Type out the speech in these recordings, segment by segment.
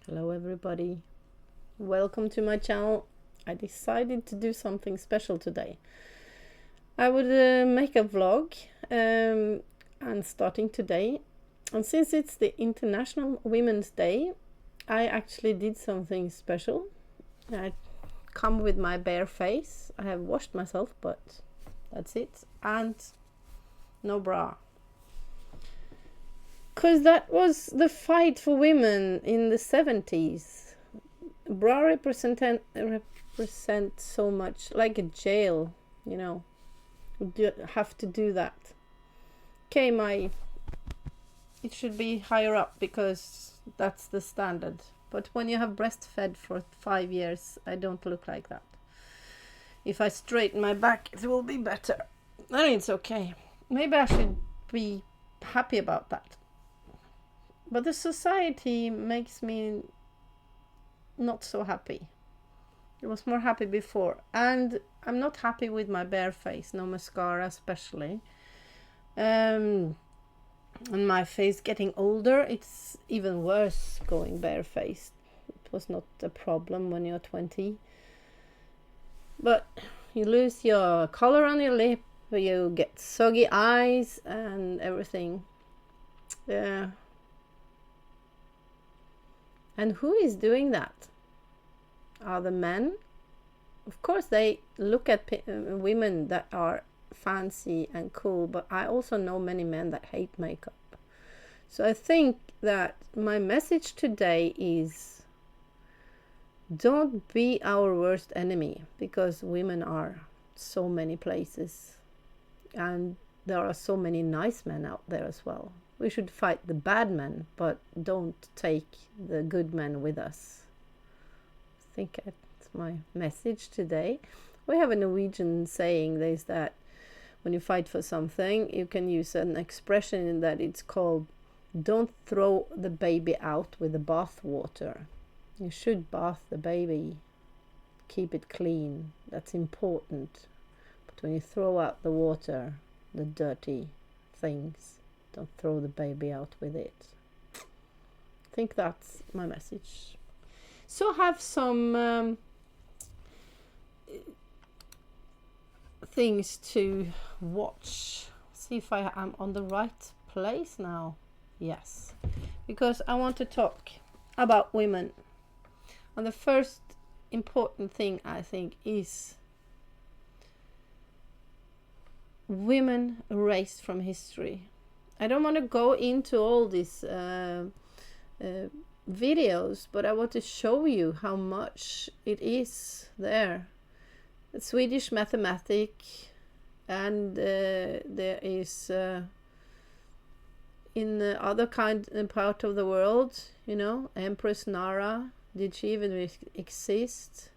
Hello everybody, welcome to my channel. I decided to do something special today. I would make a vlog and starting today, and since it's the International Women's Day, I actually did something special. I come with my bare face. I have washed myself, but that's it, and no bra. Because that was the fight for women in the 70s. Bra represent so much, like a jail, you know. You have to do that. Okay, it should be higher up because that's the standard. But when you have breastfed for 5 years, I don't look like that. If I straighten my back, it will be better. And it's okay. Maybe I should be happy about that. But the society makes me not so happy. I was more happy before. And I'm not happy with my bare face. No mascara especially. And my face getting older. It's even worse going barefaced. It was not a problem when you're 20. But you lose your color on your lip. You get soggy eyes and everything. Yeah. And who is doing that? Are the men? Of course, they look at women that are fancy and cool, but I also know many men that hate makeup. So I think that my message today is don't be our worst enemy, because women are so many places and there are so many nice men out there as well. We should fight the bad men, but don't take the good men with us. I think that's my message today. We have a Norwegian saying, there's that when you fight for something, you can use an expression in that it's called, don't throw the baby out with the bath water. You should bath the baby, keep it clean. That's important. But when you throw out the water, the dirty things, don't throw the baby out with it. I think that's my message. So have some things to watch. See if I am on the right place now. Yes, because I want to talk about women. And the first important thing, I think, is women erased from history. I don't want to go into all these videos, but I want to show you how much it is there. A Swedish mathematic, and there is in the other part of the world, you know, Empress Nara. Did she even exist?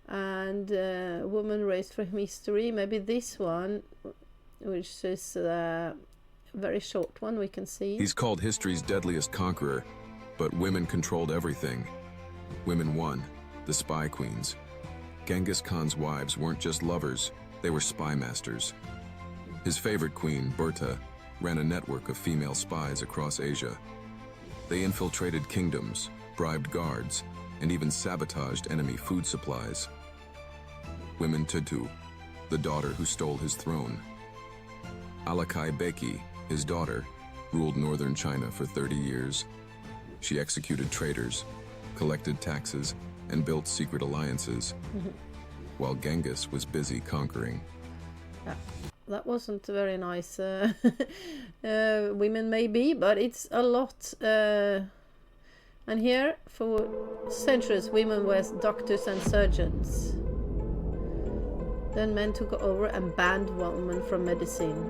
And woman raised from history. Maybe this one, which is very short one, we can see. He's called history's deadliest conqueror, but women controlled everything. Women won, the spy queens. Genghis Khan's wives weren't just lovers, they were spy masters. His favorite queen, Berta, ran a network of female spies across Asia. They infiltrated kingdoms, bribed guards, and even sabotaged enemy food supplies. Women Tutu, the daughter who stole his throne. Alakai Beki, his daughter, ruled northern China for 30 years. She executed traitors, collected taxes, and built secret alliances, while Genghis was busy conquering. That wasn't very nice. Women maybe, but it's a lot. And here, for centuries, women were doctors and surgeons. Then men took over and banned women from medicine.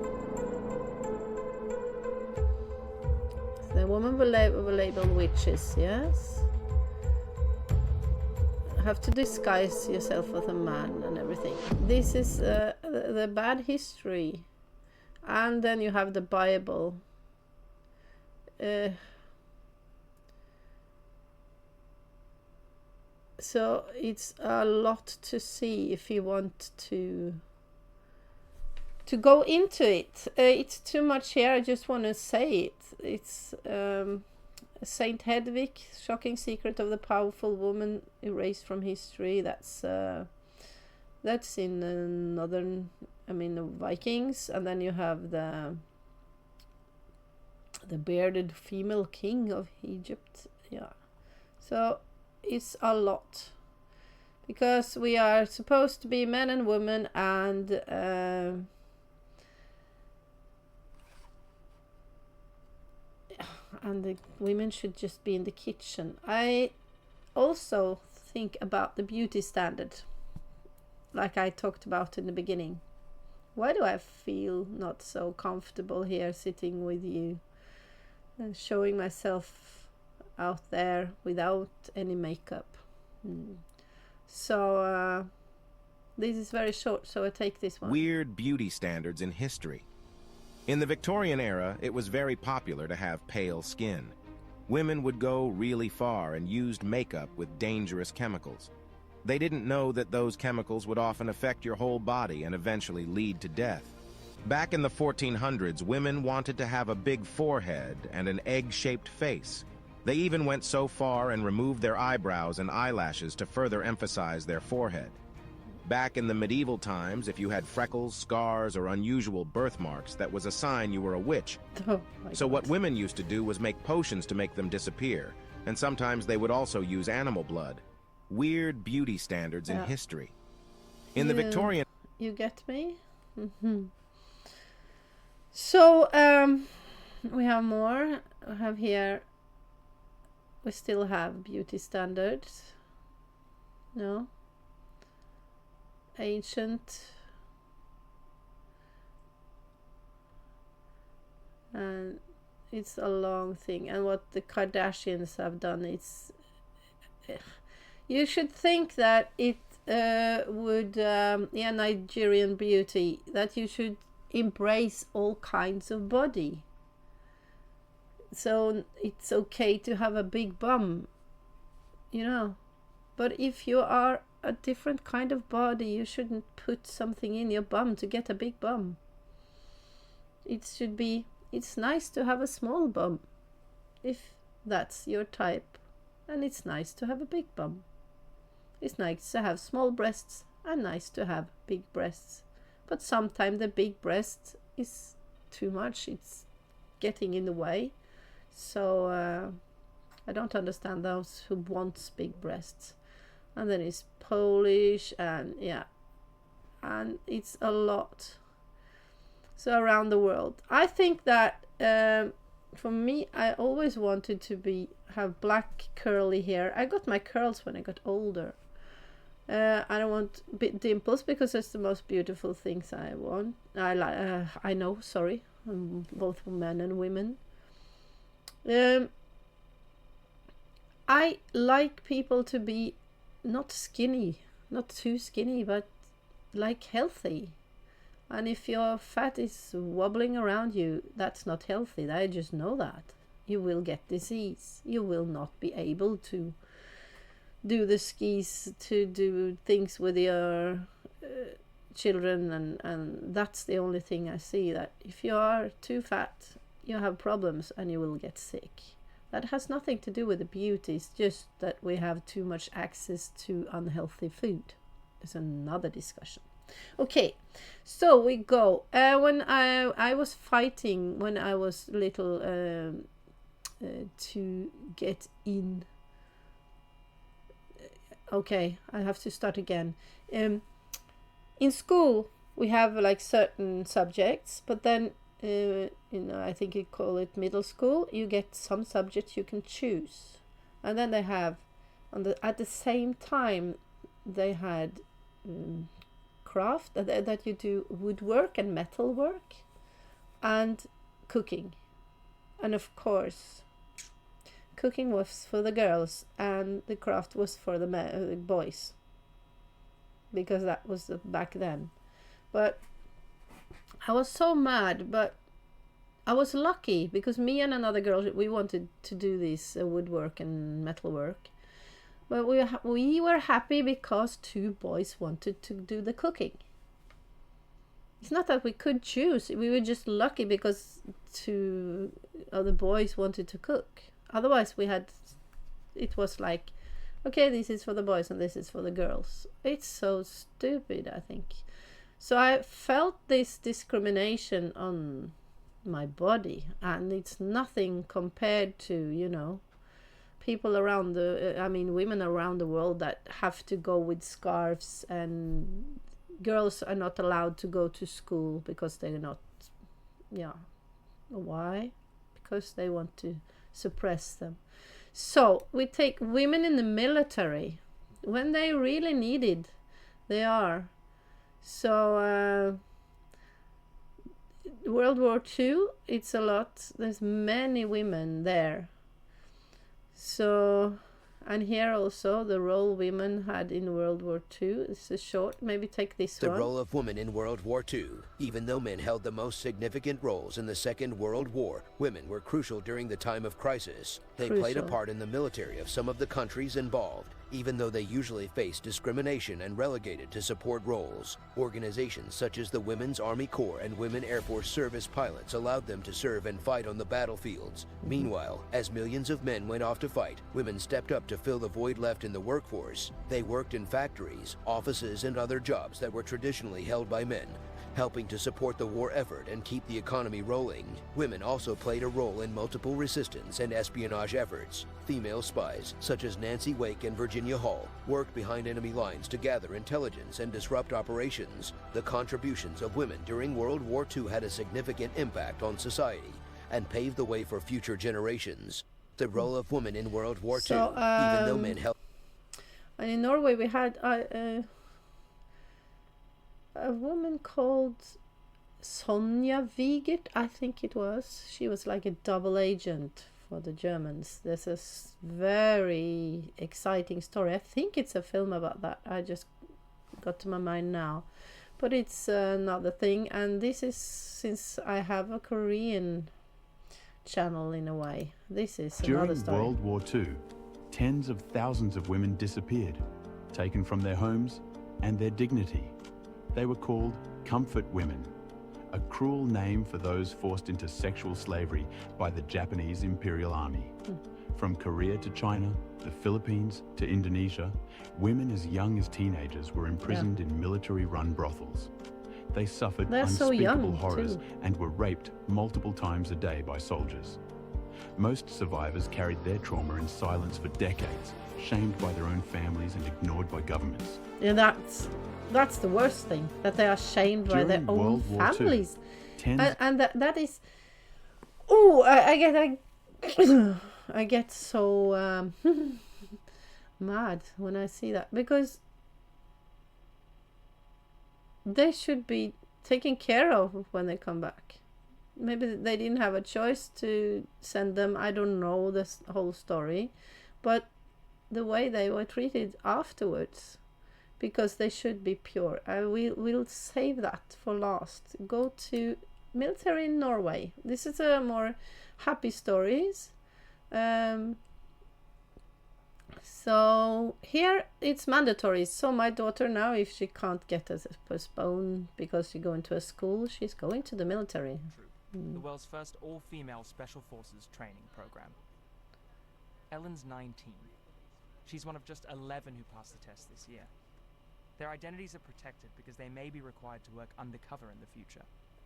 The women were labeled witches, yes? Have to disguise yourself as a man and everything. This is the bad history. And then you have the Bible. So it's a lot to see if you want to go into it. It's too much here. I just want to say it. It's Saint Hedwig, shocking secret of the powerful woman erased from history. That's in northern, I mean, the Vikings. And then you have the bearded female king of Egypt. Yeah, so it's a lot, because we are supposed to be men and women, and the women should just be in the kitchen. I also think about the beauty standard, like I talked about in the beginning. Why do I feel not so comfortable here sitting with you and showing myself out there without any makeup? So this is very short, so I take this one. Weird beauty standards in history. In the Victorian era, it was very popular to have pale skin. Women would go really far and used makeup with dangerous chemicals. They didn't know that those chemicals would often affect your whole body and eventually lead to death. Back in the 1400s, women wanted to have a big forehead and an egg-shaped face. They even went so far and removed their eyebrows and eyelashes to further emphasize their forehead. Back in the medieval times, if you had freckles, scars, or unusual birthmarks, that was a sign you were a witch. Oh, so what women used to do was make potions to make them disappear, and sometimes they would also use animal blood. Weird beauty standards in history. In the Victorian... You get me? So, we have more. We have here... We still have beauty standards. No? Ancient, and it's a long thing. And what the Kardashians have done, it's you should think that it would Nigerian beauty, that you should embrace all kinds of body. So it's okay to have a big bum, you know, but if you are a different kind of body, you shouldn't put something in your bum to get a big bum. It's nice to have a small bum if that's your type, and it's nice to have a big bum. It's nice to have small breasts and nice to have big breasts, but sometimes the big breast is too much. It's getting in the way. So I don't understand those who want big breasts. And then it's Polish, and and it's a lot. So around the world, I think that for me, I always wanted to have black curly hair. I got my curls when I got older. I don't want big dimples because it's the most beautiful things I want. I know. Sorry, both men and women. I like people to be not skinny, not too skinny, but like healthy. And if your fat is wobbling around you, that's not healthy. I just know that. You will get disease. You will not be able to do the skis, to do things with your children, and that's the only thing I see, that if you are too fat, you have problems and you will get sick. That has nothing to do with the beauty. It's just that we have too much access to unhealthy food. It's another discussion. Okay, so we go. When I was fighting when I was little to get in. Okay, I have to start again. In school, we have like certain subjects, but then I think you call it middle school. You get some subjects you can choose, and then they have at the same time they had craft that you do woodwork and metal work, and cooking, and of course, cooking was for the girls and the craft was for the boys, because that was back then. But I was so mad, but I was lucky because me and another girl, we wanted to do this woodwork and metal work. But we were happy because two boys wanted to do the cooking. It's not that we could choose. We were just lucky because two other boys wanted to cook. Otherwise, it was like, okay, this is for the boys and this is for the girls. It's so stupid, I think. So I felt this discrimination on my body, and it's nothing compared to, people around women around the world that have to go with scarves, and girls are not allowed to go to school because they're not, why? Because they want to suppress them. So we take women in the military when they really needed, they are. So World War II, it's a lot. There's many women there. So, and here also the role women had in World War II. It's a short, maybe take this The one. role of women in World War II. Even though men held the most significant roles in the Second World War, women were crucial during the time of crisis. They played a part in the military of some of the countries involved, even though they usually faced discrimination and relegated to support roles. Organizations such as the Women's Army Corps and Women Air Force Service pilots allowed them to serve and fight on the battlefields. Meanwhile, as millions of men went off to fight, women stepped up to fill the void left in the workforce. They worked in factories, offices, and other jobs that were traditionally held by men, helping to support the war effort and keep the economy rolling. Women also played a role in multiple resistance and espionage efforts. Female spies, such as Nancy Wake and Virginia Hall, worked behind enemy lines to gather intelligence and disrupt operations. The contributions of women during World War II had a significant impact on society and paved the way for future generations. The role of women in World War II, even though men held... And in Norway we had a woman called Sonja Vigert, I think it was. She was like a double agent for the Germans. There's a very exciting story. I think it's a film about that. I just got to my mind now. But it's another thing. And this is, since I have a Korean channel in a way, this is another story. During World War II, tens of thousands of women disappeared, taken from their homes and their dignity. They were called comfort women, a cruel name for those forced into sexual slavery by the Japanese Imperial Army. From Korea to China, the Philippines to Indonesia, women as young as teenagers were imprisoned in military-run brothels. They suffered unspeakable horrors and were raped multiple times a day by soldiers. Most survivors carried their trauma in silence for decades, shamed by their own families and ignored by governments. Yeah, that's the worst thing, that they are shamed by their own families. And that is... Oh, I get so mad when I see that, because they should be taken care of when they come back. Maybe they didn't have a choice to send them. I don't know this whole story, but the way they were treated afterwards, because they should be pure. We'll save that for last. Go to military in Norway. This is a more happy stories. So here it's mandatory. So my daughter now, if she can't get a postpone because she's going to a school, she's going to the military. The world's first all-female special forces training program. Ellen's 19. She's one of just 11 who passed the test this year. Their identities are protected because they may be required to work undercover in the future.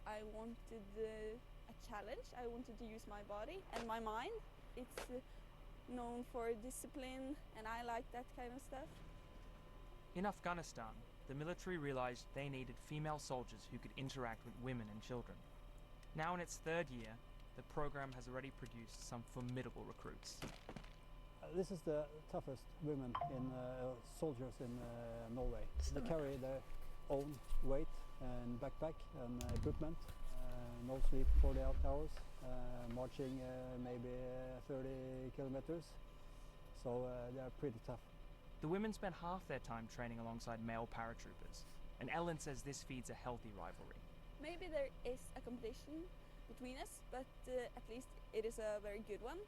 I wanted a challenge. I wanted to use my body and my mind. It's known for discipline, and I like that kind of stuff. In Afghanistan, the military realized they needed female soldiers who could interact with women and children. Now in its third year, the program has already produced some formidable recruits. This is the toughest women in soldiers in Norway. They carry their own weight and backpack and equipment. No sleep 48 hours, marching maybe 30 kilometers. So they are pretty tough. The women spend half their time training alongside male paratroopers, and Ellen says this feeds a healthy rivalry. Maybe there is a competition between us, but at least it is a very good one.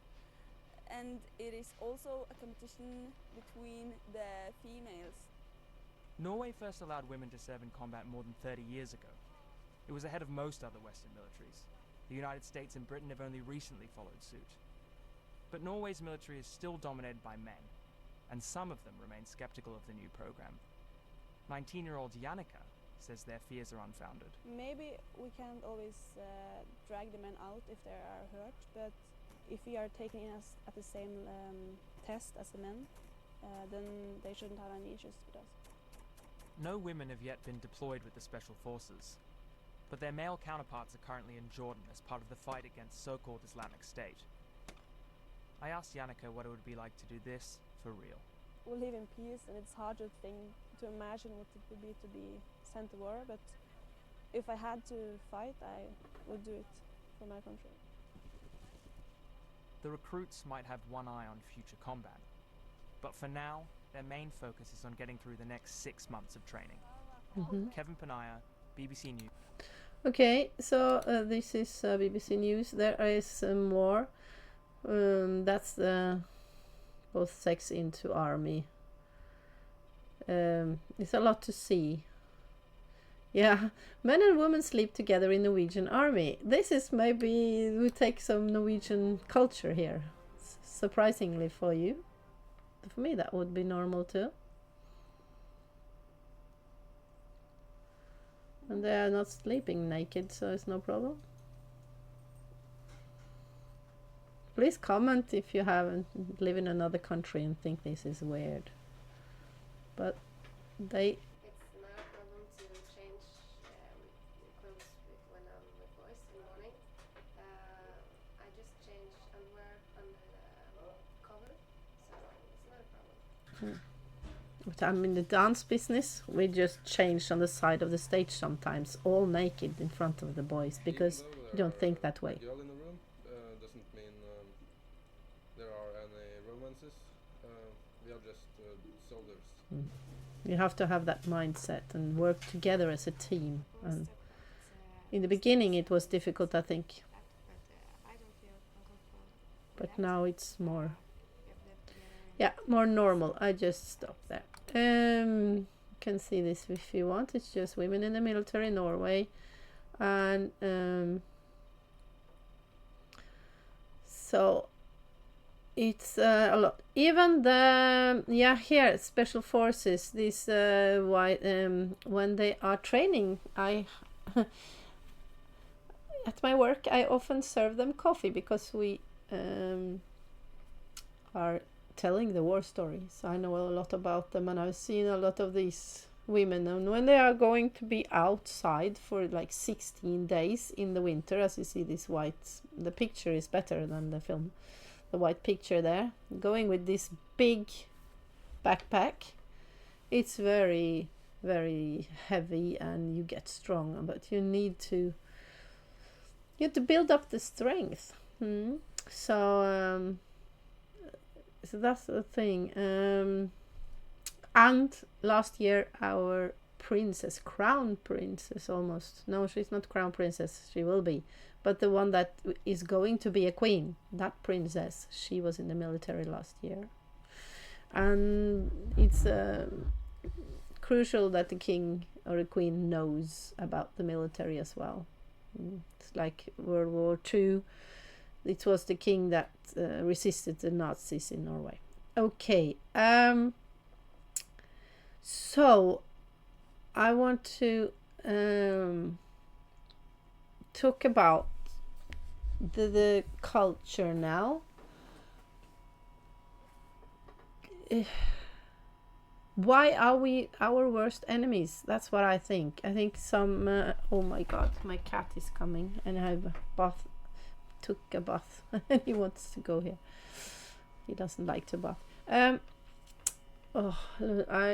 And it is also a competition between the females. Norway first allowed women to serve in combat more than 30 years ago. It was ahead of most other Western militaries. The United States and Britain have only recently followed suit. But Norway's military is still dominated by men, and some of them remain skeptical of the new program. 19-year-old Jannica says their fears are unfounded. Maybe we can't always drag the men out if they are hurt, but if we are taking us at the same test as the men, then they shouldn't have any issues with us. No women have yet been deployed with the Special Forces, but their male counterparts are currently in Jordan as part of the fight against so-called Islamic State. I asked Jannica what it would be like to do this for real. We live in peace, and it's hard to imagine what it would be to be sent to war, but if I had to fight, I would do it for my country. The recruits might have one eye on future combat, but for now, their main focus is on getting through the next 6 months of training. Kevin Panaya, BBC News. Okay, so this is BBC News. There is more. That's the both sex into army. It's a lot to see. Yeah, men and women sleep together in Norwegian army. This is maybe we take some Norwegian culture here. Surprisingly for you. For me that would be normal too. And they are not sleeping naked, so it's no problem. Please comment if you haven't live in another country and think this is weird. But they... It's not a problem to change clothes when I'm with boys in the morning. I just change underwear under the cover, so it's not a problem. But I'm in the dance business. We just change on the side of the stage sometimes, all naked in front of the boys, because you don't think that way. Girl in the room doesn't mean there are any romances. We are just soldiers. You have to have that mindset and work together as a team. And in the beginning it was difficult, I think. But now it's more... Yeah, more normal. I just stopped there. You can see this if you want. It's just women in the military in Norway. And so it's a lot. Even the here special forces. This when they are training, I at my work I often serve them coffee because we are telling the war stories. I know a lot about them, and I've seen a lot of these women, and when they are going to be outside for like 16 days in the winter, as you see this white, the picture is better than the film, the white picture there, going with this big backpack. It's very, very heavy and you get strong, but you need to build up the strength. So that's the thing. And last year our princess, crown princess almost, no, she's not crown princess, she will be, but the one that is going to be a queen, that princess, she was in the military last year. And it's crucial that the king or the queen knows about the military as well. It's like World War II. It was the king that resisted the Nazis in Norway. Okay. So I want to talk about the culture now. Why are we our worst enemies? That's what I think. I think some... oh my god, my cat is coming and I have a bath. Took a bath and he wants to go here. He doesn't like to bath.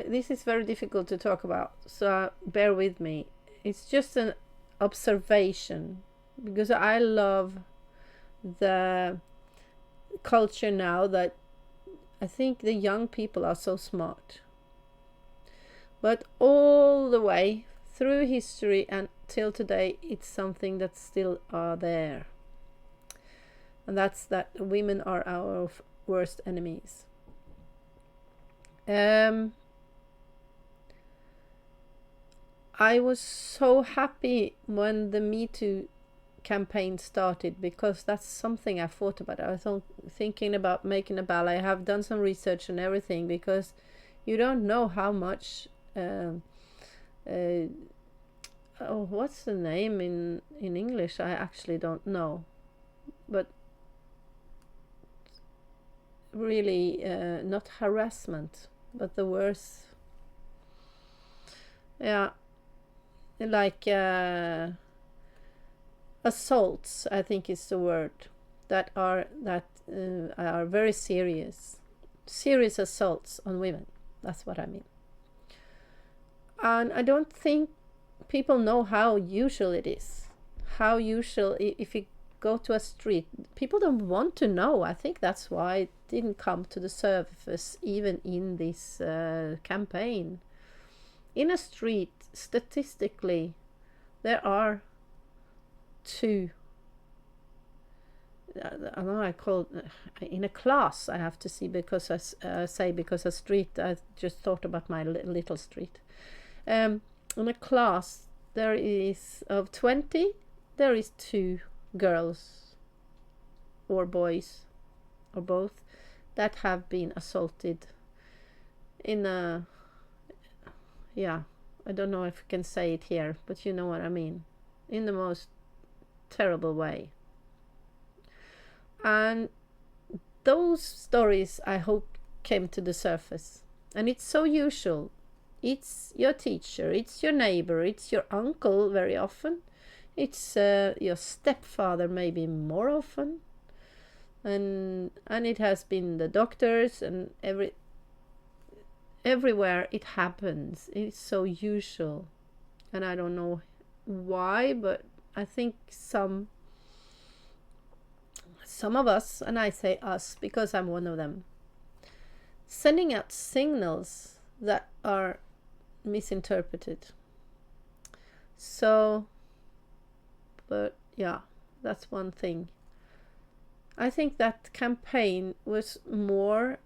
This is very difficult to talk about, so bear with me. It's just an observation, because I love the culture now that I think the young people are so smart. But all the way through history and till today, it's something that still are there. And that's that women are our worst enemies. I was so happy when the Me Too campaign started, because that's something I thought about. I was thinking about making a ballet. I have done some research and everything, because you don't know how much what's the name in English? I actually don't know, but really not harassment, but the worse, yeah, like assaults, I think is the word, that are very serious assaults on women. That's what I mean. And I don't think people know how usual it is. How usual, if you go to a street, people don't want to know. I think that's why it didn't come to the surface even in this campaign. In a street, statistically, there are two. I know I call in a class. I have to see, because I say because a street. I just thought about my little street. In a class, there is of 20, there is 2 girls or boys or both that have been assaulted in a, yeah, I don't know if I can say it here, but you know what I mean, in the most terrible way. And those stories, I hope, came to the surface. And it's so usual. It's your teacher, it's your neighbor, it's your uncle very often. It's your stepfather maybe more often. And it has been the doctors, and everywhere it happens. It's so usual. And I don't know why, but I think some of us, and I say us because I'm one of them, sending out signals that are misinterpreted. So, but yeah, that's one thing. I think that campaign was more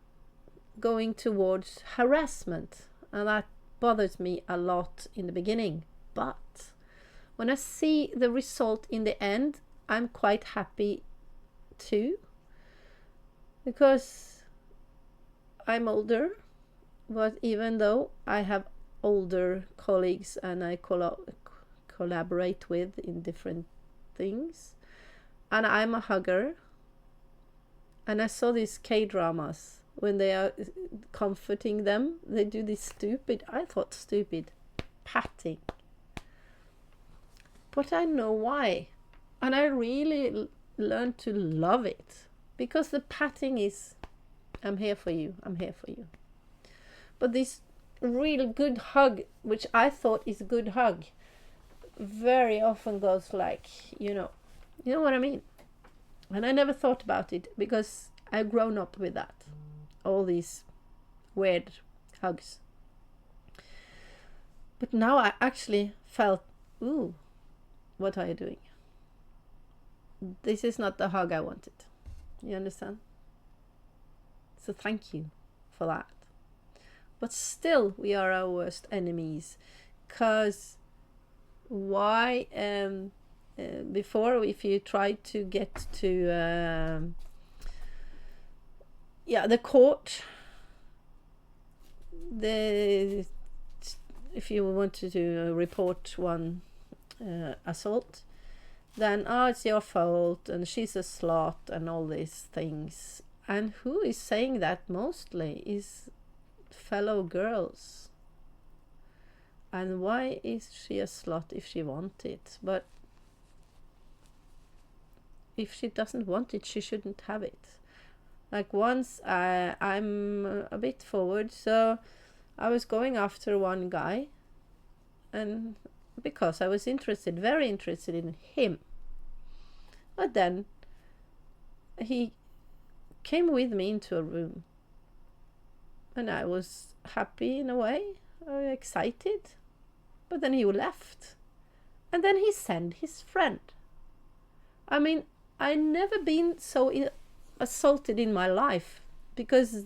going towards harassment, and that bothers me a lot in the beginning. But when I see the result in the end, I'm quite happy too, because I'm older. But even though I have older colleagues and I collaborate with in different things, and I'm a hugger, and I saw these K-dramas when they are comforting them, they do this stupid patting. But I know why, and I really learned to love it, because the patting is, I'm here for you, I'm here for you. But this real good hug, which I thought is a good hug, very often goes like, you know what I mean. And I never thought about it, because I've grown up with that, all these weird hugs. But now I actually felt, ooh, what are you doing? This is not the hug I wanted. You understand? So thank you for that. But still, we are our worst enemies. Because why, before, if you try to get to the court, if you wanted to report one assault, then it's your fault and she's a slut and all these things. And who is saying that mostly is fellow girls. And why is she a slut if she wants it? But if she doesn't want it, she shouldn't have it. Like once I'm a bit forward, so I was going after one guy, and because I was very interested in him. But then he came with me into a room, and I was happy in a way, excited. But then he left, and then he sent his friend. I mean, I never been so assaulted in my life, because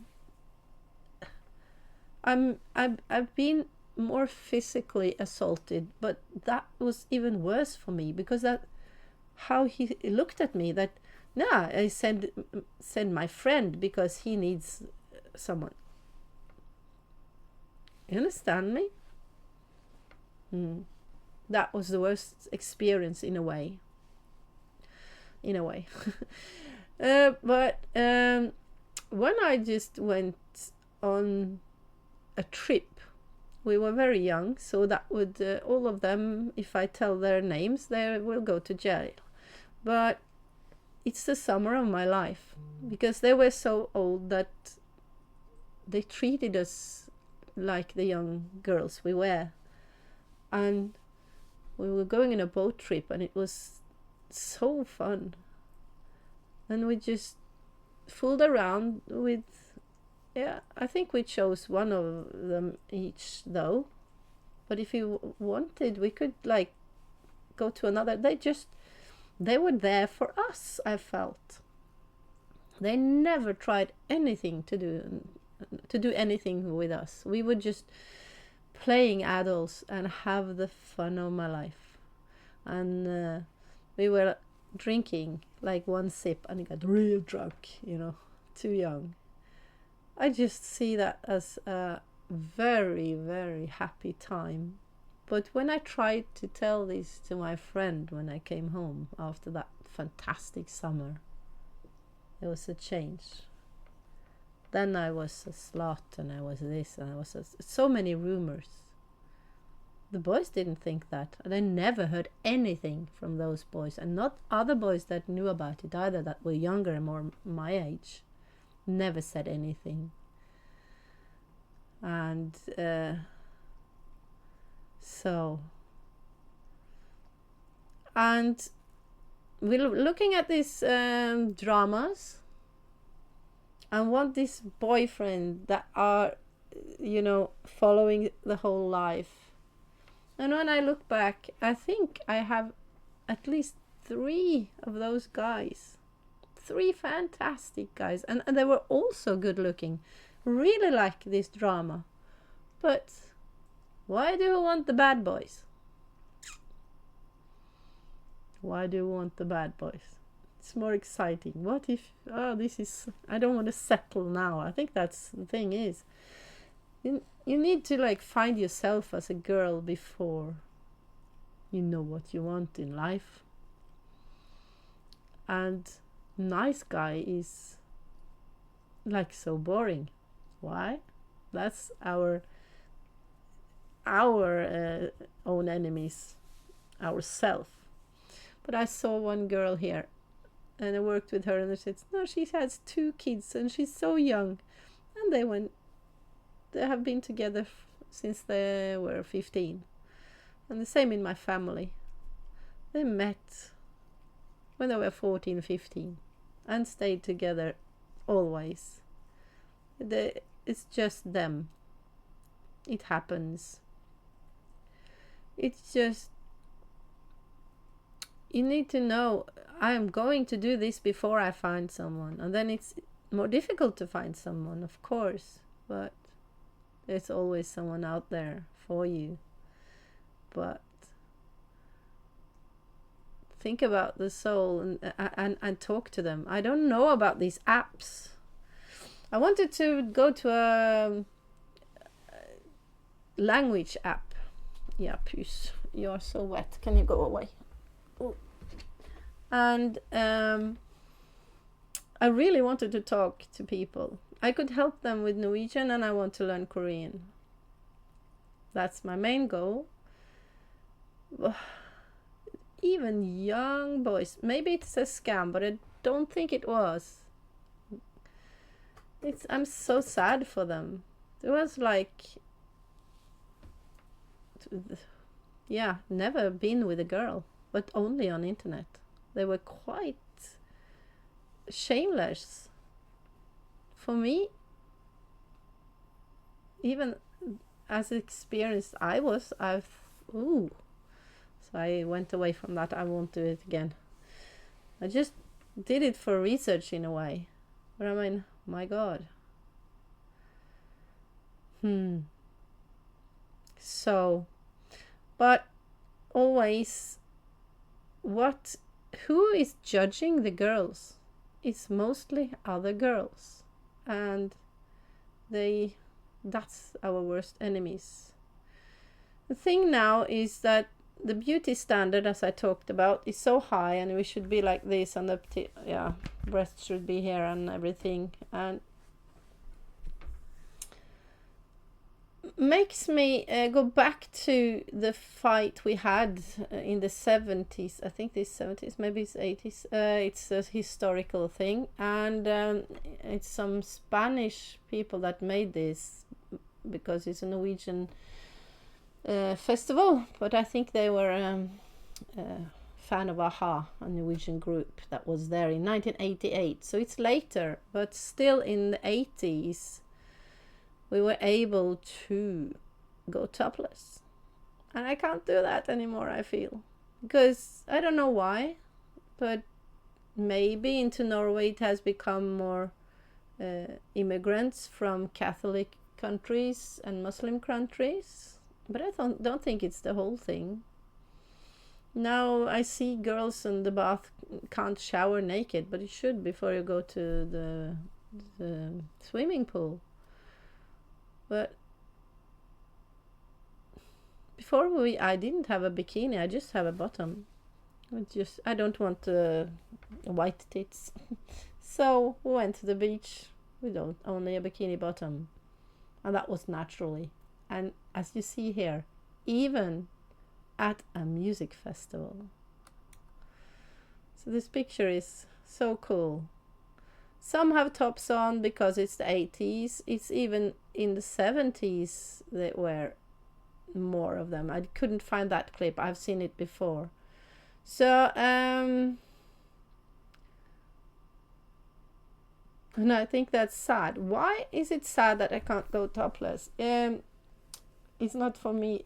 I've been more physically assaulted, but that was even worse for me, because that how he looked at me. That, nah, I send my friend because he needs someone. You understand me? That was the worst experience in a way. But when I just went on a trip, we were very young, so that would all of them, if I tell their names, they will go to jail. But it's the summer of my life, because they were so old that they treated us like the young girls we were. And we were going on a boat trip, and it was so fun. And we just fooled around with, I think we chose one of them each though. But if you wanted, we could like go to another. They were there for us, I felt. They never tried anything to do anything with us. We were just playing adults and have the fun of my life. And we were drinking like one sip and got real drunk, too young. I just see that as a very, very happy time. But when I tried to tell this to my friend when I came home after that fantastic summer, there was a change. Then I was a slut, and I was this, and I was so many rumors. The boys didn't think that, and I never heard anything from those boys, and not other boys that knew about it either, that were younger and more my age. Never said anything. And and we're looking at these dramas, and want this boyfriend that are, following the whole life. And when I look back, I think I have at least 3 of those guys. 3 fantastic guys. And they were also good looking. Really like this drama. But why do you want the bad boys? Why do you want the bad boys? It's more exciting. What if, I don't want to settle now. I think that's the thing is. You need to like find yourself as a girl before you know what you want in life. And nice guy is like so boring. Why? That's our own enemies, ourself. But I saw one girl here, and I worked with her, and I said, no, she has 2 kids, and she's so young. And they have been together since they were 15. And the same in my family. They met when they were 14, 15, and stayed together always. It's just them. It happens. It's just, you need to know, I'm going to do this before I find someone. And then it's more difficult to find someone, of course. But there's always someone out there for you. But think about the soul and talk to them. I don't know about these apps. I wanted to go to a language app. Yeah, puss. You're so wet. Can you go away? Ooh. And I really wanted to talk to people. I could help them with Norwegian, and I want to learn Korean. That's my main goal. Even young boys. Maybe it's a scam, but I don't think it was. I'm so sad for them. It was like, never been with a girl, but only on internet. They were quite shameless. For me, even as experienced so I went away from that. I won't do it again. I just did it for research in a way. But I mean, my God. So, but always, what who is judging the girls? It's mostly other girls, and that's our worst enemies. The thing now is that the beauty standard, as I talked about, is so high, and we should be like this, and the breasts should be here and everything, and makes me go back to the fight we had in the 70s. I think it's 70s, maybe it's 80s. It's a historical thing, and it's some Spanish people that made this, because it's a Norwegian festival, but I think they were fan of Aha, a Norwegian group that was there in 1988. So it's later, but still in the 80s we were able to go topless. And I can't do that anymore, I feel. Because I don't know why, but maybe into Norway it has become more immigrants from Catholic countries and Muslim countries. But I don't think it's the whole thing. Now I see girls in the bath can't shower naked, but you should before you go to the swimming pool. But before I didn't have a bikini, I just have a bottom. I don't want white tits. So we went to the beach with only a bikini bottom. And that was naturally. And as you see here, even at a music festival. So this picture is so cool. Some have tops on because it's the 80s. It's even in the 70s there were more of them. I couldn't find that clip. I've seen it before. So, and I think that's sad. Why is it sad that I can't go topless? It's not for me.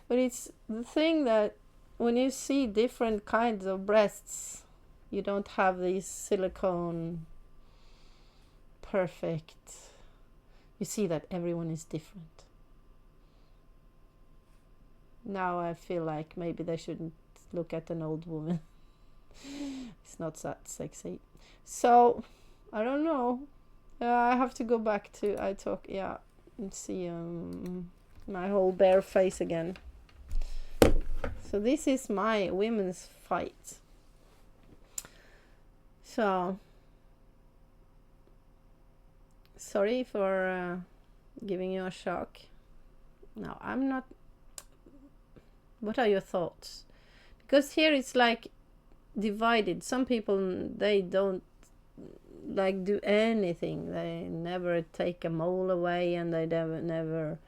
But it's the thing that when you see different kinds of breasts, you don't have these silicone perfect. You see that everyone is different. Now I feel like maybe they shouldn't look at an old woman. It's not that sexy. So I don't know. I have to go back to and see my whole bare face again. So this is my women's fight. So sorry for giving you a shock. No, I'm not. What are your thoughts? Because here it's like divided. Some people, they don't like do anything. They never take a mole away, and they never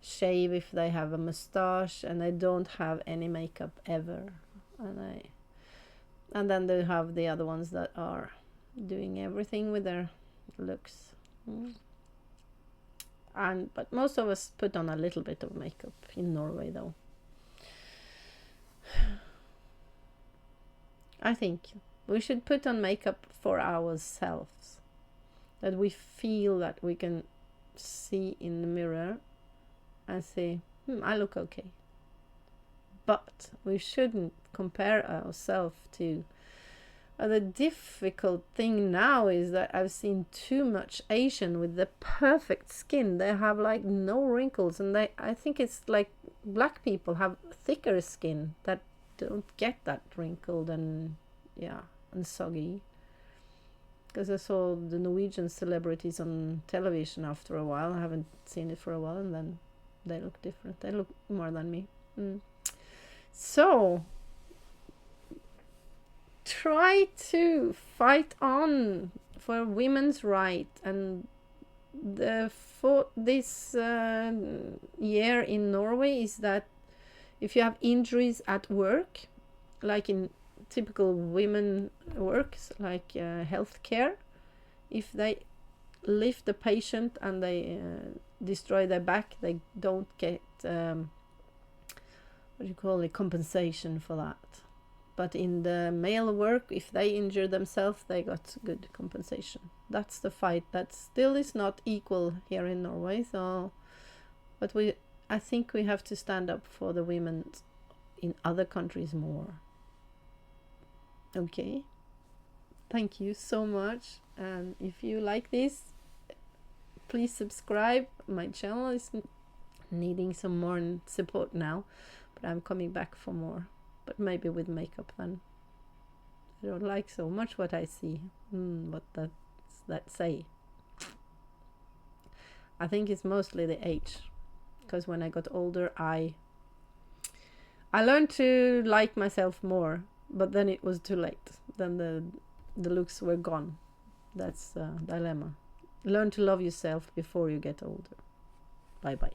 shave if they have a mustache, and they don't have any makeup ever. And then they have the other ones that are doing everything with their looks. But most of us put on a little bit of makeup in Norway, though. I think we should put on makeup for ourselves, that we feel that we can see in the mirror and say, I look okay. But we shouldn't compare ourselves to. The difficult thing now is that I've seen too much Asian with the perfect skin. They have like no wrinkles, and I think it's like black people have thicker skin that don't get that wrinkled and soggy. Because I saw the Norwegian celebrities on television after a while. I haven't seen it for a while, and then they look different. They look more than me. So try to fight on for women's right. And for this year in Norway is that if you have injuries at work, like in typical women works, like healthcare, if they lift the patient and they destroy their back, they don't get compensation for that. But in the male work, if they injure themselves, they got good compensation. That's the fight. That still is not equal here in Norway. So, but I think we have to stand up for the women in other countries more. Okay, thank you so much, and if you like this, please subscribe. My channel is needing some more support now, but I'm coming back for more, but maybe with makeup then. I don't like so much what I see. What does that say? I think it's mostly the age, because when I got older I learned to like myself more, but then it was too late. Then the looks were gone. That's a dilemma. Learn to love yourself before you get older. Bye bye.